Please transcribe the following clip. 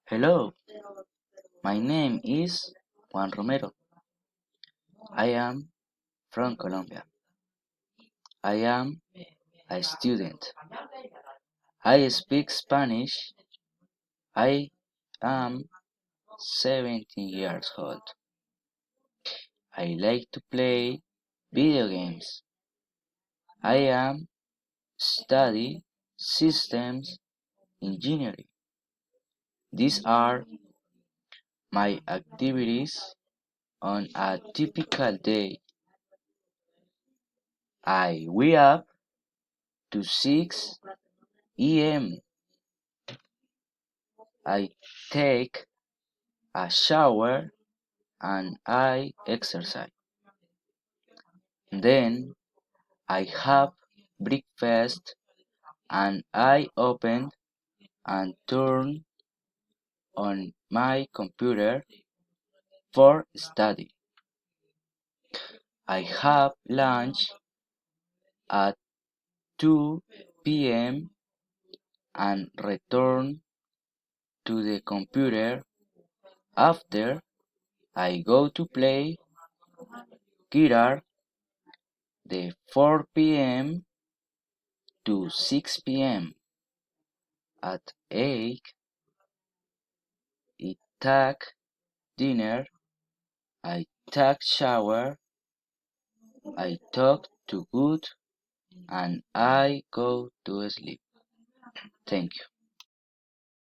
Hello, my name is Juan Romero. I am from Colombia. I am a student. I speak Spanish. I am 17 years old. I like to play video games. I am study systems engineering. These are my activities on a typical day. I wake up to 6 a.m. I take a shower and I exercise. Then I have breakfast and I open and turn on my computer for study. I have lunch at 2 p.m. and return to the computer. After I go to play guitar the 4 p.m. to 6 p.m. At 8 I take dinner, I take shower, I talk to good and I go to sleep. Thank you.